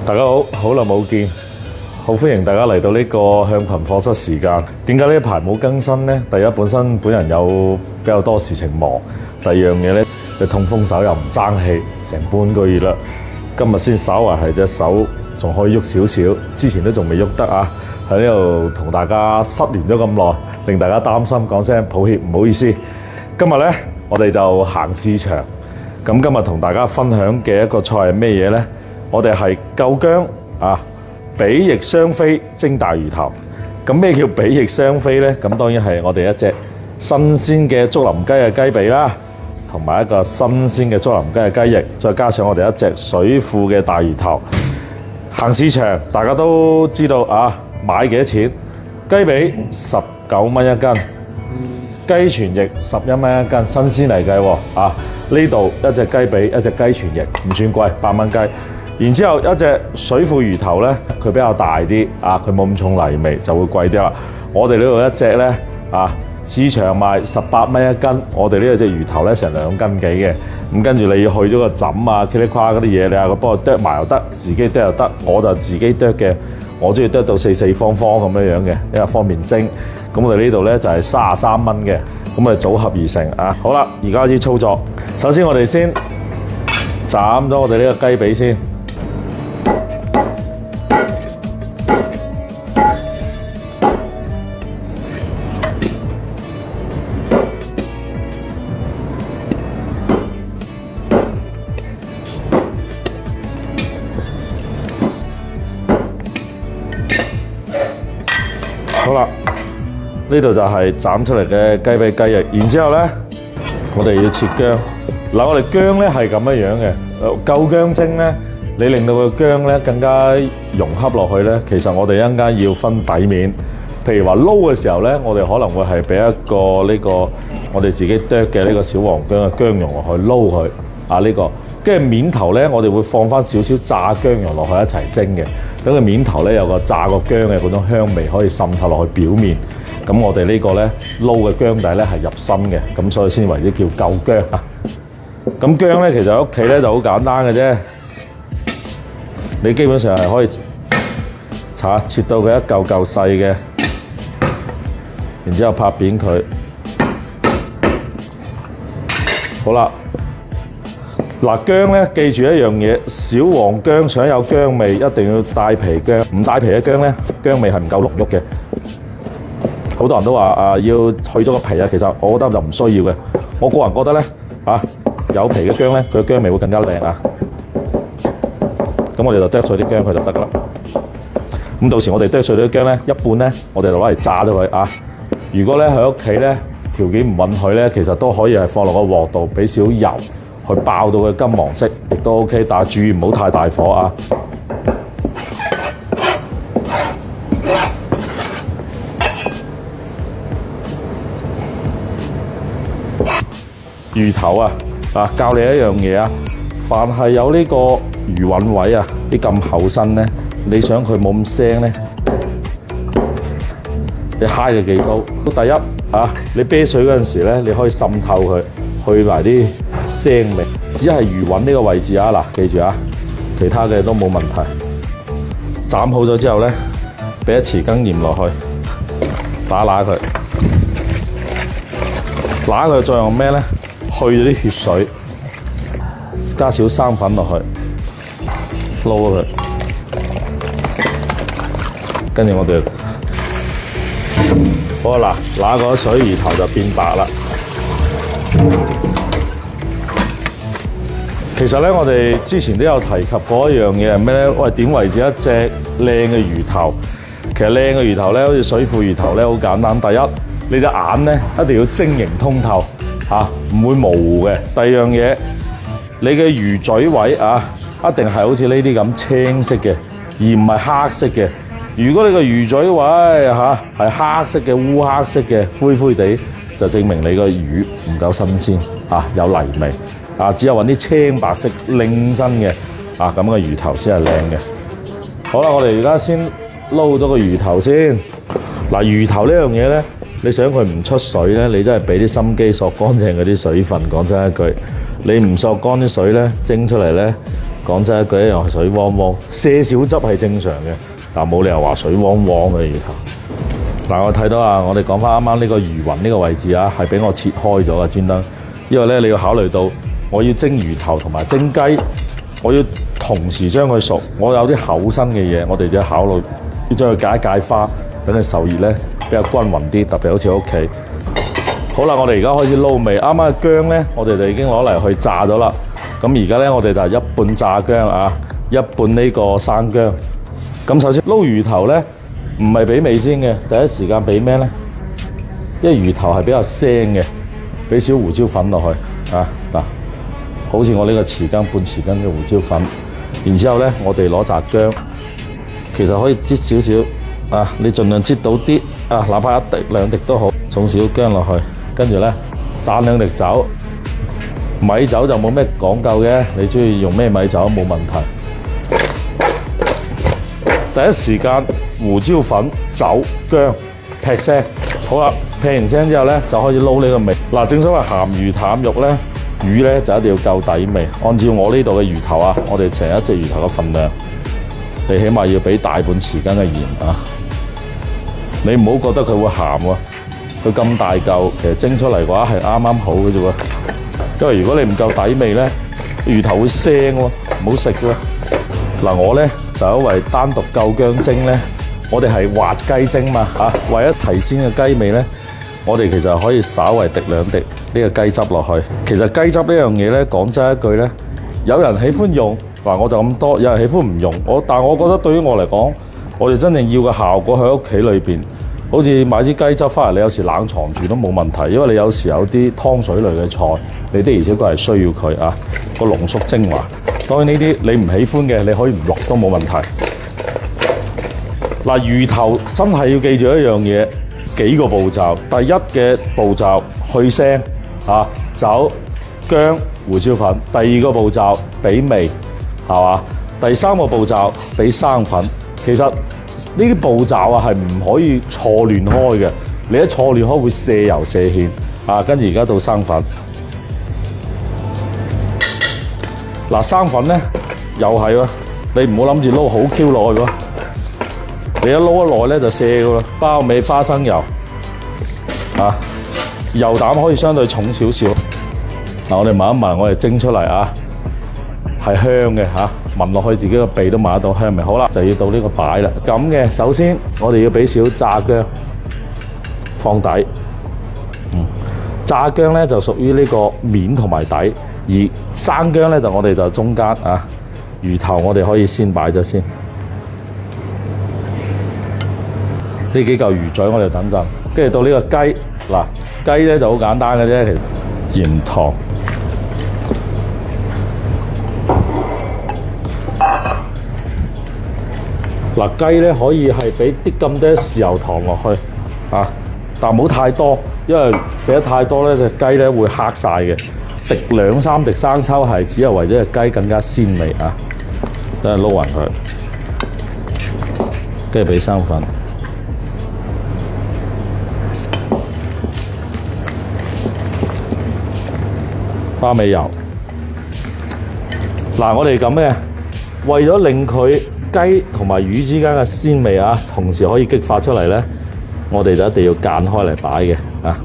大家好，好耐冇見，好歡迎大家嚟到呢個向群課室時間。點解呢一排冇更新呢？第一，本人有比較多事情忙；第二樣嘢呢，你痛風手又唔爭氣，成半個月啦。今日先稍為係隻手仲可以喐少少，之前都仲未喐得啊！喺呢度同大家失聯咗咁耐，令大家擔心，講聲抱歉，唔好意思。今日呢，我哋就行市場。咁今日同大家分享嘅一個菜係咩嘢呢？我哋係舊薑啊，比翼雙飛蒸大魚頭。咁咩叫比翼雙飛呢？咁當然係我哋一隻新鮮嘅竹林雞嘅雞髀啦，同埋一個新鮮嘅竹林雞嘅雞翼，再加上我哋一隻水庫嘅大魚頭。行市場大家都知道啊，買幾多錢？雞髀19蚊一斤，雞全翼11蚊一斤，新鮮嚟計喎啊！呢度一隻雞髀，一隻雞全翼，唔算貴，8蚊雞。然之後一隻水庫魚頭呢，佢比較大啲啊，佢冇咁重泥味，就會貴啲啦。我哋呢度一隻呢，啊，市場賣18蚊一斤，我哋呢隻魚頭呢，成2斤幾嘅。咁跟住你要去咗個枕啊、噼里夸嗰啲嘢，你話佢幫我剁埋又得，自己剁又得，我就自己剁嘅。我中意剁到四方方咁樣嘅，因為方便蒸。咁我哋呢度呢，就係33蚊嘅，咁我哋組合而成啊。好啦，而家開始操作。首先我哋先斬咗我哋呢個雞髀先。好啦，呢度就係斬出嚟嘅雞髀雞翼，然之後呢，我哋要切薑。嗱，我哋薑呢係咁樣嘅，舊薑蒸呢，你令到個薑呢更加融洽落去呢。其實我哋一陣間要分底面，譬如話撈嘅時候呢，我哋可能會係俾一個呢個我哋自己剁嘅呢個小黃薑嘅薑蓉落去撈佢啊，呢個。跟住面頭呢，我哋會放翻少少炸薑蓉落去一齊蒸嘅，等佢面頭呢有個炸個薑嘅嗰種香味可以滲透落去表面。咁我哋呢個呢撈嘅薑底呢係入心嘅，咁所以先為之叫舊薑啊。咁薑呢，其實喺屋企呢就好簡單嘅啫，你基本上係可以切到佢一嚿嚿細嘅，然之後拍扁佢。好啦。嗱，薑咧，記住一樣嘢，小黃薑想有薑味，一定要帶皮薑。唔帶皮嘅薑咧，薑味係唔夠濃郁嘅。好多人都話要去咗個皮啊，其實我覺得就唔需要嘅。我個人覺得咧有皮嘅薑咧，佢嘅薑味會更加靚啊。咁我哋就剁碎啲薑佢就得噶啦。咁到時我哋剁碎啲薑咧，一半咧我哋就攞嚟炸咗佢啊。如果咧喺屋企咧條件唔允許咧，其實都可以係放落個鑊度，俾少油。去爆到佢金黃色，亦都 OK， 但係注意唔好太大火啊！魚頭啊，教你一樣嘢啊，凡係有呢個魚韻位啊，啲咁厚身咧，你想佢冇咁腥咧，你揩佢幾刀？第一你啤水嗰陣時咧，你可以滲透佢。去埋啲腥味，只係魚韻呢個位置啊！嗱，記住啊，其他嘅都冇問題。斬好咗之後咧，俾一匙羹鹽落去，打揦佢。揦佢嘅作用咩咧？去咗啲血水，加少生粉落去，撈佢。跟住我哋好啦，揦個水魚頭就變白啦。其實咧，我哋之前都有提及過一樣嘢係咩咧？喂，點為止一隻靚嘅魚頭？其實靚嘅魚頭咧，好似水庫魚頭咧，好簡單。第一，你隻眼咧一定要晶瑩通透，唔會模糊嘅。第二樣嘢，你嘅魚嘴位一定係好似呢啲咁青色嘅，而唔係黑色嘅。如果你個魚嘴位係黑色嘅、烏黑色嘅、灰灰地，就證明你個魚唔夠新鮮有泥味。只有揾啲青白色靚身嘅咁嘅魚頭先係靚嘅。好啦，我哋而家先撈咗個魚頭先。嗱，魚頭呢樣嘢咧，你想佢唔出水咧，你真係俾啲心機索乾淨嗰啲水分。講真一句，你唔索乾啲水咧，蒸出嚟咧，講真一句，一樣係水汪汪，些少汁係正常嘅，但冇理由話水汪汪嘅魚頭。嗱，我睇到啊，我哋講翻啱啱呢個魚雲呢個位置啊，係俾我切開咗嘅專登，因為咧你要考慮到我要蒸魚頭同埋蒸雞，我要同時將佢熟，我有啲厚身嘅嘢，我哋就要考慮要將佢戒一戒花，等佢受熱咧比較均勻啲，特別好似屋企。好啦，我哋而家開始撈味，啱啱嘅薑咧，我哋就已經攞嚟去炸咗啦。咁而家咧，我哋就係一半炸薑啊，一半呢個生薑。咁首先撈魚頭咧。唔係俾味先嘅，第一時間俾咩咧？因為魚頭係比較腥嘅，俾少胡椒粉落去啊嗱，好似我呢個匙羹半匙羹嘅胡椒粉。然之後咧，我哋攞紮薑，其實可以擠少少啊，你盡量擠到啲啊，哪怕一滴兩滴都好，送少薑落去，跟住咧揸兩滴酒，米酒就冇咩講究嘅，你中意用咩米酒冇問題。第一時間胡椒粉、酒、薑劈聲，好啦，劈完聲之後咧，就開始撈呢個味。嗱，正所謂鹹魚淡肉咧，魚咧就一定要夠底味。按照我呢度嘅魚頭啊，我哋成一隻魚頭嘅份量，你起碼要俾大半匙羹嘅鹽啊。你唔好覺得佢會鹹喎，佢咁大嚿，其實蒸出嚟嘅話係啱啱好嘅啫喎。因為如果你唔夠底味咧，魚頭會腥喎，唔好食喎。嗱，我咧就因為單獨夠薑蒸咧，我哋係滑雞蒸嘛嚇，為咗提鮮嘅雞味咧，我哋其實可以稍為滴兩滴呢個雞汁落去。其實雞汁呢樣嘢咧，講真一句咧，有人喜歡用，嗱我就咁多；有人喜歡唔用。但係我覺得對於我嚟講，我哋真正要嘅效果喺屋企裏邊，好似買支雞汁翻嚟，你有時冷藏住都冇問題，因為你有時有啲湯水類嘅菜，你的而且確係需要佢啊個濃縮精華。當然呢啲你唔喜歡嘅，你可以唔落都冇問題。嗱，魚頭真係要記住一樣嘢，幾個步驟。第一嘅步驟去腥啊，酒、薑、胡椒粉。第二個步驟俾味，係嘛？第三個步驟俾生粉。其實呢啲步驟啊係唔可以錯亂開嘅，你一錯亂開會瀉油瀉芡啊。跟住而家到生粉。嗱，生粉咧又係喎，你唔好諗住撈好 Q 耐喎，你一撈一耐咧就瀉噶啦。包尾花生油啊，油膽可以相對重少少。嗱，我哋聞一聞，我哋蒸出嚟啊，係香嘅嚇，聞落去自己個鼻都聞得到香味。好啦，就要到呢個擺啦。咁嘅，首先我哋要俾少炸薑放底。炸薑咧就屬於呢個面同埋底。而生薑咧就我哋就中間啊，魚頭我哋可以先擺咗先。呢幾嚿魚嘴我哋等陣，跟住到呢個雞。嗱，雞咧就好簡單嘅啫，其實鹽糖。嗱，雞咧可以係俾啲咁多豉油糖落去啊，但唔好太多，因為俾得太多咧隻雞咧會黑晒嘅。滴兩三滴生抽係只係為咗隻雞更加鮮味啊！等下撈勻佢，跟住俾生粉，花尾油。嗱，我哋咁嘅，為咗令佢雞同埋魚之間嘅鮮味啊，同時可以激發出嚟咧，我哋就一定要間開嚟擺嘅啊！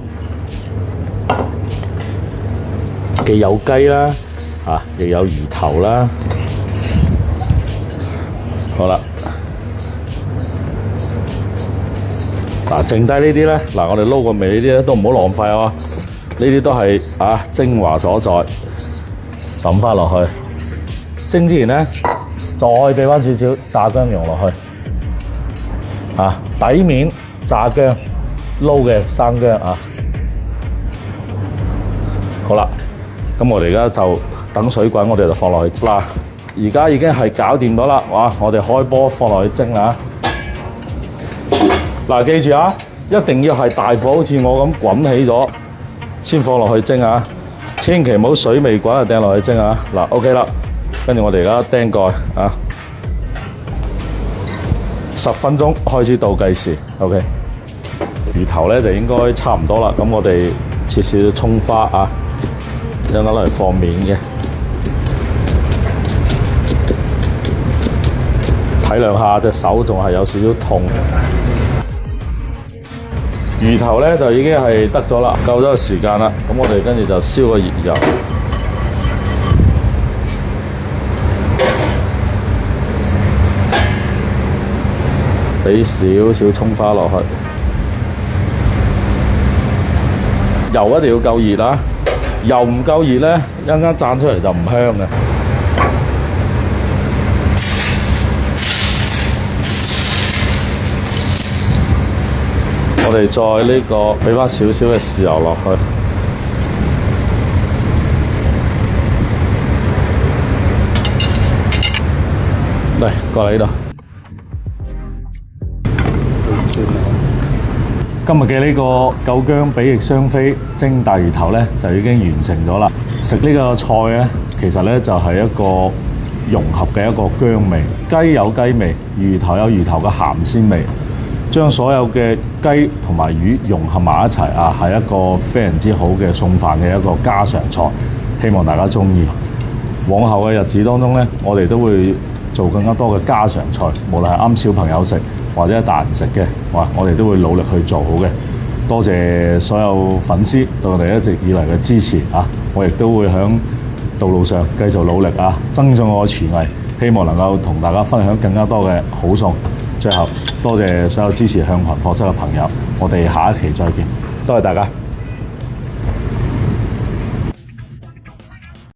既有雞啦，啊，亦有魚頭啦。好啦，嗱，剩低呢啲咧，嗱，我哋撈個味呢啲咧都唔好浪費啊！呢啲都係啊精華所在，滲翻落去。蒸之前咧，再俾翻少少炸薑蓉落去，啊，底面炸薑，撈嘅生薑啊。好啦。咁我哋而家就等水滾，我哋就放落去。嗱，而家已經係搞掂咗啦，哇！我哋開波放落去蒸啦。嗱，記住啊，一定要係大火，好似我咁滾起咗先放落去蒸啊！千祈唔好水未滾就掟落去蒸啊！嗱 ，OK 啦，跟住我哋而家釘蓋啊，10分鐘開始倒計時 ，OK。魚頭咧就應該差唔多啦，咁我哋切少少葱花啊。有攞嚟放面嘅，體諒下隻手仲係有少少痛。魚頭咧就已經係得咗啦，夠咗個時間啦。咁我哋跟住就燒個熱油，俾少少葱花落去，油一定要夠熱啦。油唔夠熱咧，一陣間炸出嚟就唔香嘅。我哋再呢個俾返少少嘅豉油落去，嚟過嚟呢度。今日嘅呢個九薑比翼雙飛蒸大魚頭咧，就已經完成咗啦。食呢個菜咧，其實咧就係一個融合嘅一個薑味，雞有雞味，魚頭有魚頭嘅鹹鮮味。將所有嘅雞同埋魚融合埋一齊啊，係一個非常之好嘅餸飯嘅一個家常菜，希望大家鍾意。往後嘅日子當中呢，我哋都會做更加多嘅家常菜，無論係啱小朋友食或者係大人食嘅，我哋都會努力去做好嘅。多謝所有粉絲對我哋一直以嚟嘅支持啊！我亦都會喺道路上繼續努力啊，增進我嘅廚藝，希望能夠同大家分享更加多嘅好餸。最後，多謝所有支持向群課室嘅朋友，我哋下一期再見，多謝大家。